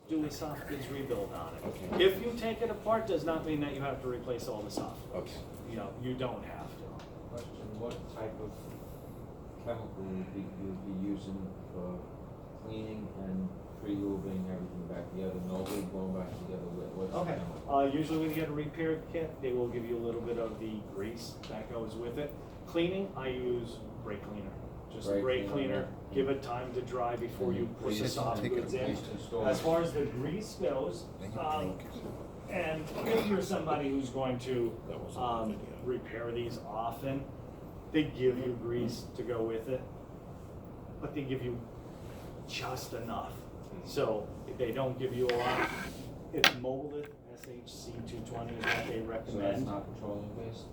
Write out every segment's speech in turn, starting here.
do a soft goods rebuild on it. Okay. If you take it apart, does not mean that you have to replace all the soft goods. Okay. You know, you don't have to. Question, what type of chemical would you be using for cleaning and pre-lubing everything back together, no lube going back together, what's the Okay, chemical? usually when you get a repair kit, they will give you a little bit of the grease that goes with it. Cleaning, I use brake cleaner. Just Brake brake cleaner, cleaner, give it time to dry before you put the soft goods in. Install As it. far as the grease goes, and if you're somebody who's going to repair these often, they give you grease to go with it, but they give you just enough. So if they don't give you a lot, it's molded, SHC 220 is what they So that's recommend. not petroleum based?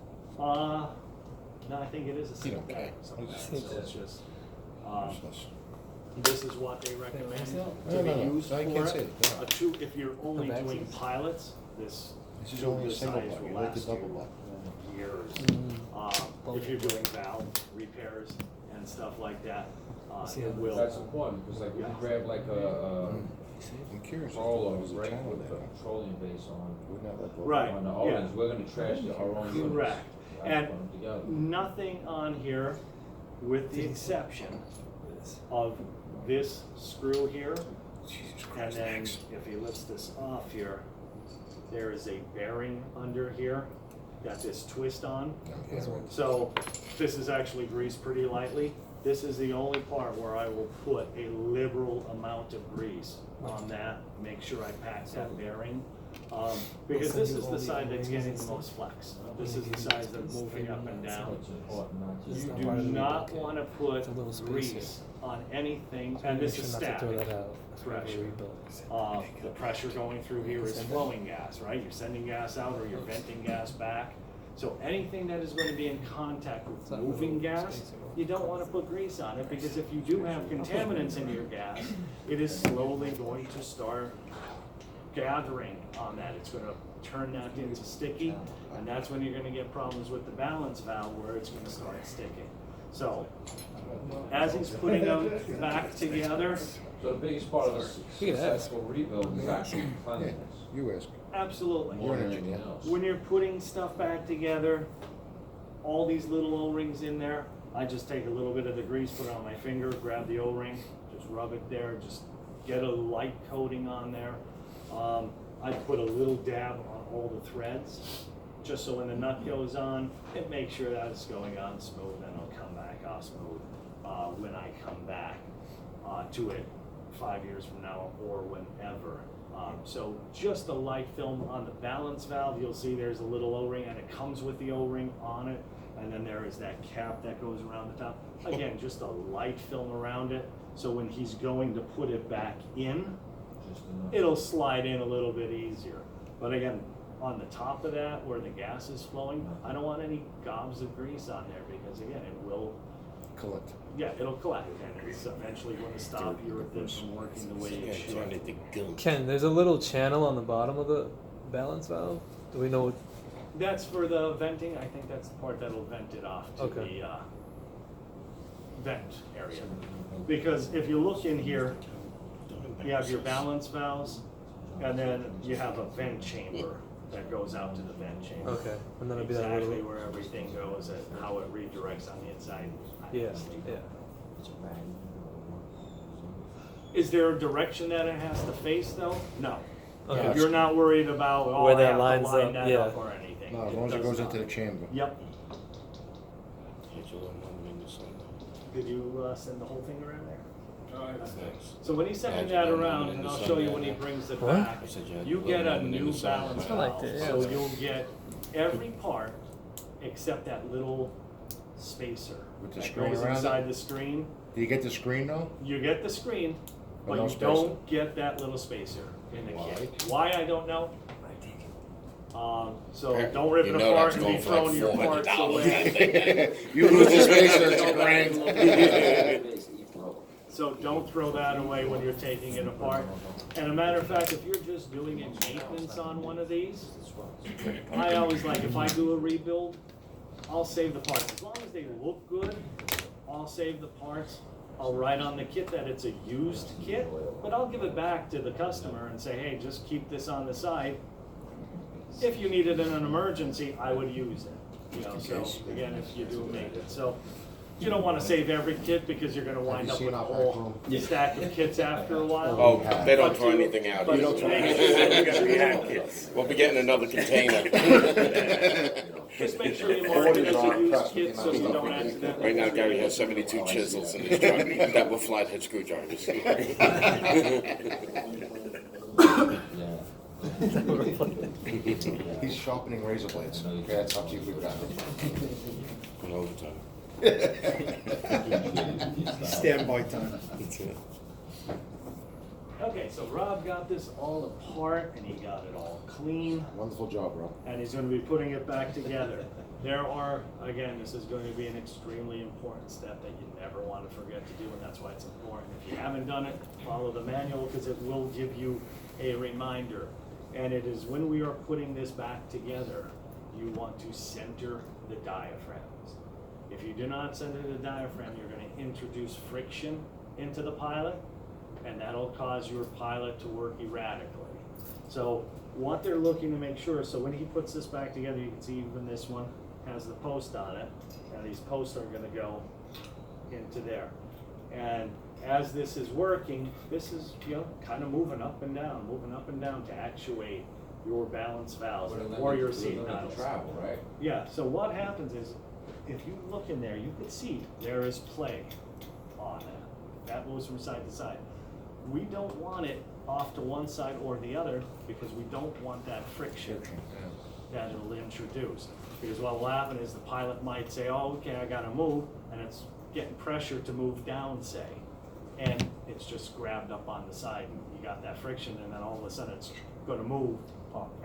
No, I think it is a Okay. synthetic. Something like that. So it's just, this is what they recommend to be used I for can't see it. it, yeah. A two, if you're only The doing vaccines? pilots, this This is tube only a this single size block, will you like the last double you block. years. If you're doing valve repairs and stuff like that, See, it will. That's important, because like when you grab like a I'm curious. roll if of there was a brake channel with there. petroleum base on, Wouldn't that let go? Right. on the yeah. O-rings, we're gonna trash our own units. Correct. I And put them together. nothing on here, with the exception of this screw here. Jesus And Christ, then thanks. if he lifts this off here, there is a bearing under here that this twist on. Okay. So this is actually greased pretty lightly. This is the only part where I will put a liberal amount of grease on that, make sure I pack that bearing. Because this is the side that's getting the most flex. This is the side that's moving up and down. It's important not to. You not do part of the not rebuild kit. wanna put It's a little spacer. grease on anything, and this is Not to throw static. that out. Pressure. The pressure going through here is flowing gas, right? You're sending gas out or you're venting gas back. So anything that is going to be in contact with not moving really gas, space at all. you don't want to put grease on it, because if you do have contaminants in your gas, it is slowly going to start gathering on that. It's going to turn that into sticky, and that's when you're going to get problems with the balance valve where it's going to start sticking. So as he's putting them back together, So the biggest part of a You can ask. successful rebuild is actually Yeah, cleanliness. you ask. absolutely. More than You're an anything engineer. else. When you're putting stuff back together, all these little O-rings in there, I just take a little bit of the grease, put it on my finger, grab the O-ring, just rub it there, just get a light coating on there. I put a little dab on all the threads, just so when the nut goes on, it makes sure that it's going on smooth, and it'll come back off smooth when I come back to it 5 years from now or whenever. So just a light film on the balance valve, you'll see there's a little O-ring, and it comes with the O-ring on it, and then there is that cap that goes around the top. Again, just a light film around it, so when he's going to put it back in, Just enough. it'll slide in a little bit easier. But again, on the top of that, where the gas is flowing, I don't want any gobs of grease on there, because again, it will, Collect. yeah, it'll collect, and it's eventually going to stop your thing from working the way it should. Ken, there's a little channel on the bottom of the balance valve. Do we know what? That's for the venting. I think that's the part that'll vent it off to Okay. the vent area. Because if you look in here, you have your balance valves, and then you have a vent chamber that goes out to the vent chamber. Okay, and then it'll be that Exactly little. where everything goes and how it redirects on the inside. Yeah, yeah. Is there a direction that it has to face though? No. Okay. You're not worried about, oh, Where I that have lines to line up, that yeah. up or anything. No, as long as it does goes not. into the chamber. Yep. Did you send the whole thing around there? So when he's sending that around, and I'll show you when he brings it What? back, you get a new balance I like valve. that, yeah. So you'll get every part except that little spacer With the that screen goes around it? inside the screen. Do you get the screen though? You get the screen, But but no you spacer. don't get that little spacer in the Why? kit. Why, I don't know. So Yeah, don't rip you it know apart that's and be going for like throwing your parts away. You lose the spacer, it's $1,000. So don't throw that away when you're taking it apart. And a matter of fact, if you're just doing a maintenance on one of these, I always like, if I do a rebuild, I'll save the parts. As long as they look good, I'll save the parts. I'll write on the kit that it's a used kit, but I'll give it back to the customer and say, hey, just keep this on the side. If you need it in an emergency, I would use it. You know, so again, if you do make it. So you don't want to save every kit because you're going to wind up with a whole stack of kits after a while. Oh, they don't throw anything out. But You don't throw make anything sure out. We'll be getting another container. just make sure you mark it as a used kit so you don't accidentally. Right now, Gary has 72 chisels in his truck that will flathead screwdrivers. He's sharpening razor blades. Okay, that's how cheap we've got him. On overtime. Standby time. That's it. Okay, so Rob got this all apart and he got it all clean. Wonderful job, Rob. And he's going to be putting it back together. There are, again, this is going to be an extremely important step that you never want to forget to do, and that's why it's important. If you haven't done it, follow the manual because it will give you a reminder. And it is when we are putting this back together, you want to center the diaphragms. If you do not center the diaphragm, you're going to introduce friction into the pilot, and that'll cause your pilot to work erratically. So what they're looking to make sure, so when he puts this back together, you can see even this one has the post on it, and these posts are going to go into there. And as this is working, this is, you know, kind of moving up and down to actuate your balance valves or your seat pedals. Travel, right? Yeah, so what happens is, if you look in there, you can see there is play on it. That moves from side to side. We don't want it off to one side or the other because we don't want that friction that it'll introduce. Because what will happen is the pilot might say, oh, okay, I gotta move, and it's getting pressure to move down, say, and it's just grabbed up on the side, and you got that friction, and then all of a sudden it's gonna move,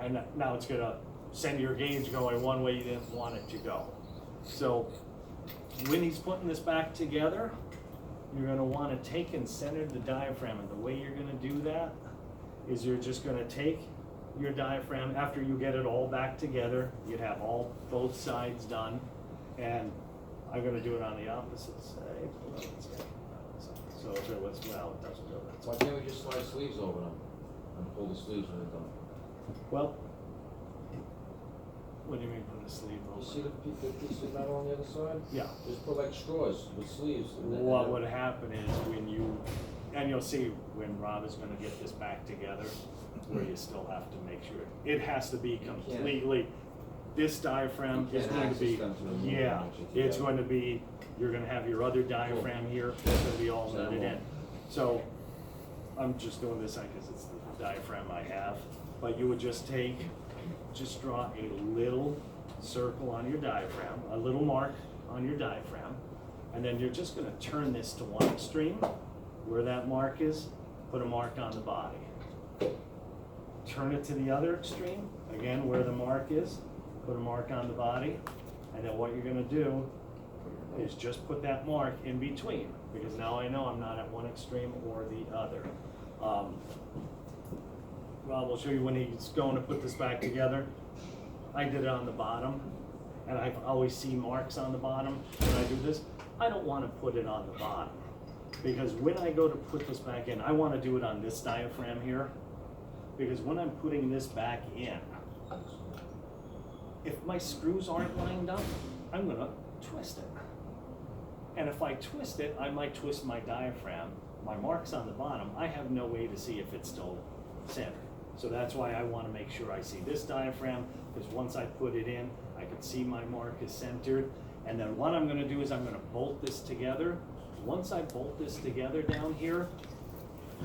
and now it's gonna send your gauge going one way you didn't want it to go. So when he's putting this back together, you're gonna wanna take and center the diaphragm, and the way you're gonna do that is you're just gonna take your diaphragm, after you get it all back together, you'd have both sides done, and I'm gonna do it on the opposite side. So if it was, well, it doesn't go that Why way. can't we just slide sleeves over them and pull the sleeves when they're done? Well, what do you mean from the sleeve You see over? the piece of metal on the other side? Yeah. Just put like straws with sleeves. And then- What would happen is when you, and you'll see when Rob is gonna get this back together, where you still have to make sure, it has to be completely, this diaphragm You is can't going to access be, them to remove yeah, them, which it's is- going to be, you're gonna have your other diaphragm here, it's gonna be all So nutted in. won't- So, I'm just doing this because it's the diaphragm I have, but you would just draw a little circle on your diaphragm, a little mark on your diaphragm, and then you're just gonna turn this to one extreme, where that mark is, put a mark on the body. Turn it to the other extreme, again, where the mark is, put a mark on the body, and then what you're gonna do is just put that mark in between, because now I know I'm not at one extreme or the other. Rob will show you when he's going to put this back together. I did it on the bottom, and I always see marks on the bottom when I do this. I don't want to put it on the bottom, because when I go to put this back in, I want to do it on this diaphragm here, because when I'm putting this back in, if my screws aren't lined up, I'm gonna twist it. And if I twist it, I might twist my diaphragm. My mark's on the bottom, I have no way to see if it's still centered. So that's why I wanna make sure I see this diaphragm, because once I put it in, I can see my mark is centered. And then what I'm gonna do is I'm gonna bolt this together. Once I bolt this together down here,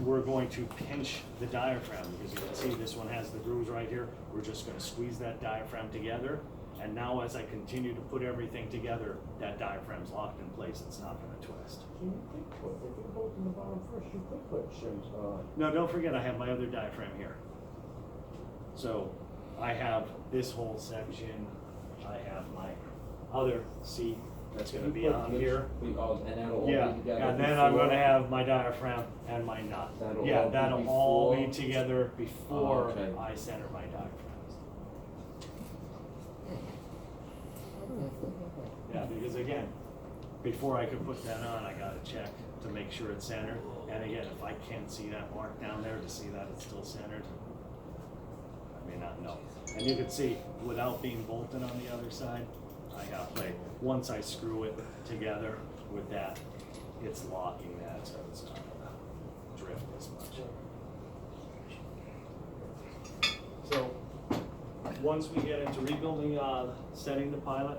we're going to pinch the diaphragm, because you can see this one has the grooves right here. We're just gonna squeeze that diaphragm together. And now as I continue to put everything together, that diaphragm's locked in place, it's not gonna twist. You could put, if you bolt in the bottom first, you could put some, No, don't forget, I have my other diaphragm here. So I have this whole section, I have my other seat that's gonna be on here. And that'll all Yeah, be together. and then I'm before- gonna have my diaphragm and my nut. That'll Yeah, all be that'll all be before? together before Oh, okay. I center my diaphragms. Yeah, because again, before I could put that on, I gotta check to to make sure it's centered. And again, if I can't see that mark down there to see that it's still centered, I may not know. And you can see, without being bolted on the other side, I got play. Once I screw it together with that, it's locking that, so it's not gonna drift as much. So, once we get into rebuilding, setting the pilot,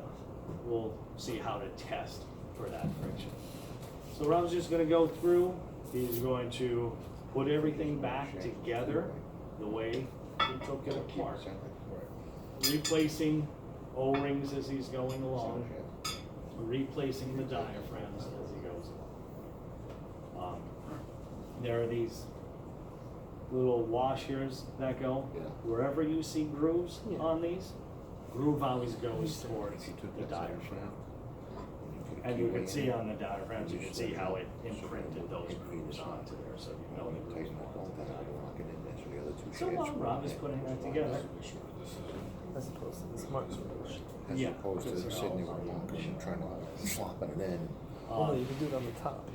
we'll see how to test for that friction. So Rob's just gonna go through, he's going to put everything back together the way he took it apart. Replacing O-rings as he's going along, replacing the diaphragms as he goes along. There are these little washers that go, wherever you see grooves on these, groove always goes towards the diaphragm. And you can see on the diaphragms, you can see how it imprinted those grooves onto there, so you know the grooves are onto the diaphragm. So while Rob is putting that together, As opposed to the smart switch. As Yeah. opposed to sitting there and trying to slopping it in. Well, no, you can do it on the top.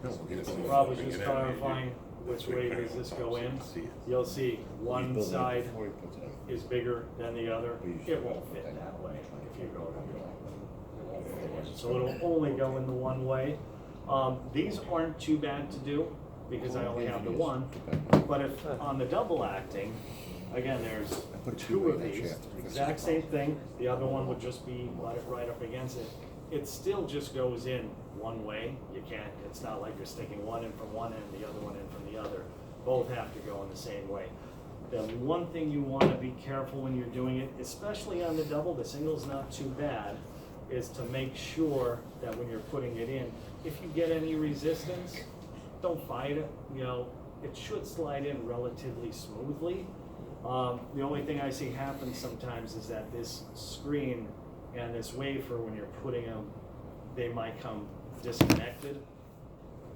No, get it on the- Rob was just clarifying which way does this go in. You'll see one side Before he puts it in. is bigger than the other. It won't fit that way if you go to the other. So it'll only go in the one way. These aren't too bad to do because I only have the one. But if on the double acting, again, there's two of these, exact same thing. The other one would just be right up against it. It still just goes in one way. You can't, it's not like you're sticking one in from one end, the other one in from the other. Both have to go in the same way. The one thing you want to be careful when you're doing it, especially on the double, the single's not too bad, is to make sure that when you're putting it in, if you get any resistance, don't fight it. You know, it should slide in relatively smoothly. The only thing I see happen sometimes is that this screen and this wafer, when you're putting them, they might come disconnected.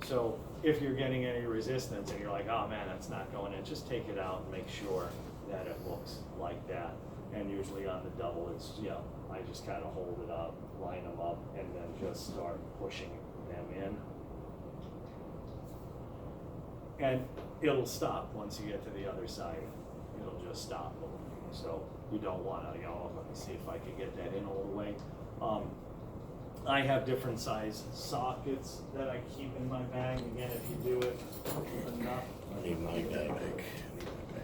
So if you're getting any resistance and you're like, oh man, that's not going in, just take it out and make sure that it looks like that. And usually on the double, it's, you know, I just kind of hold it up, line them up, and then just start pushing them in. And it'll stop once you get to the other side. It'll just stop moving. So you don't want to, you know, let me see if I can get that in all the way. I have different size sockets that I keep in my bag. Again, if you do it enough. I need my bag.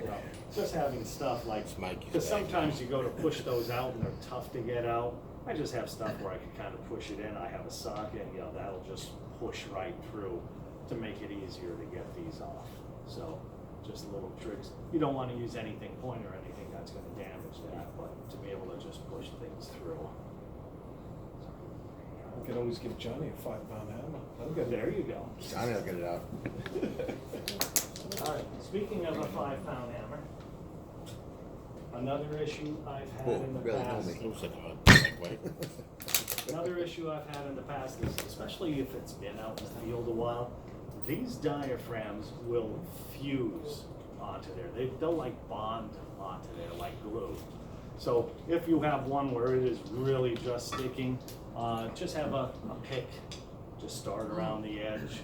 Yeah, just having stuff like, Mikey's because bag. sometimes you go to push those out and they're tough to get out. I just have stuff where I can kind of push it in. I have a socket, you know, that'll just push right through to make it easier to get these off. So just little tricks. You don't want to use anything point or anything that's going to damage that, but to be able to just push things through. We can always give Johnny a 5-pound hammer. I'll get it. There you go. Johnny will get it out. All right, speaking of a 5-pound hammer, another issue I've had Oh, in the really know past. me. Looks like a hot segue. Another issue I've had in the past is, especially if it's been out in the field a while, these diaphragms will fuse onto there. They'll like bond onto there like glue. So if you have one where it is really just sticking, just have a pick. Just start around the edge.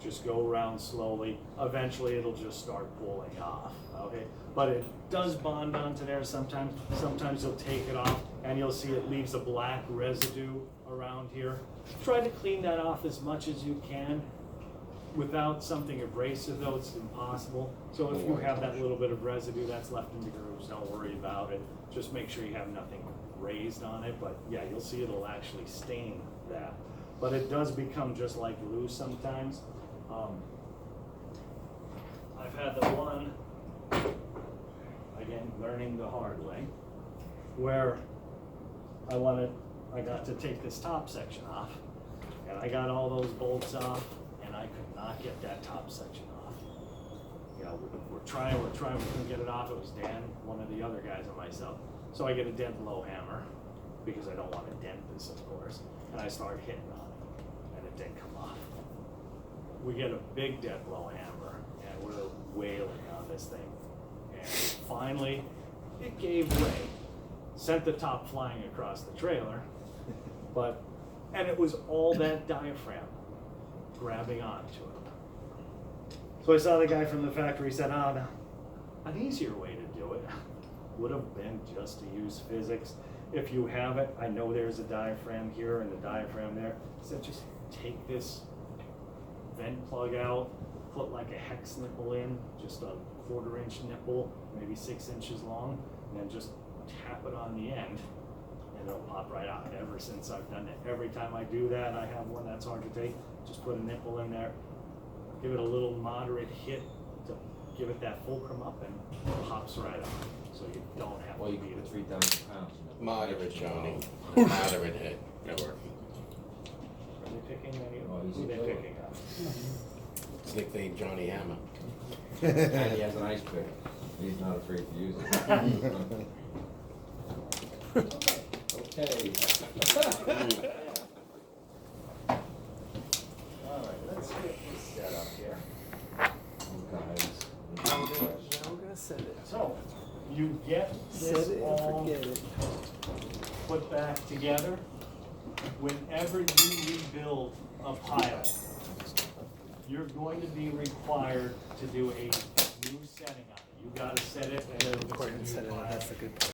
Just go around slowly. Eventually it'll just start pulling off, okay? But it does bond onto there sometimes. Sometimes you'll take it off and you'll see it leaves a black residue around here. Try to clean that off as much as you can. Without something abrasive though, it's impossible. So if you have that little bit of residue that's left in the grooves, don't worry about it. Just make sure you have nothing raised on it, but yeah, you'll see it'll actually stain that. But it does become just like glue sometimes. I've had the one, again, learning the hard way, where I got to take this top section off, and I got all those bolts off, and I could not get that top section off. You know, we're trying, we couldn't get it off. It was Dan, one of the other guys, and myself. So I get a dent blow hammer, because I don't want to dent this, of course, and I start hitting on it, and it didn't come off. We get a big dent blow hammer, and we're wailing on this thing. And finally, it gave way. Sent the top flying across the trailer, and it was all that diaphragm. grabbing onto it. So I saw the guy from the factory said, no, an easier way to do it would have been just to use physics. If you have it, I know there's a diaphragm here and a diaphragm there. He said, just take this vent plug out, put like a hex nipple in, just a 1/4 inch nipple, maybe 6 inches long, and then just tap it on the end and it'll pop right out. Ever since I've done it, every time I do that, I have one that's hard to take, just put a nipple in there, give it a little moderate hit to give it that fulcrum up and it pops right out. So you don't have Well, to you beat can it. put 3,000 pounds in it. Moderate, Johnny. Moderate hit. Never. Are they picking any? Oh, he's Who a they killer. picking up? It's nicknamed Johnny Hammer. And he has an ice pick. He's not afraid to use it. Okay. All right, let's get this set up here. Guys. Now we're gonna set it. So, you get Set this it and all forget it. put back together. Whenever you rebuild a pile, you're going to be required to do a new setting on it. You gotta set it and Recording set it, that's the good part.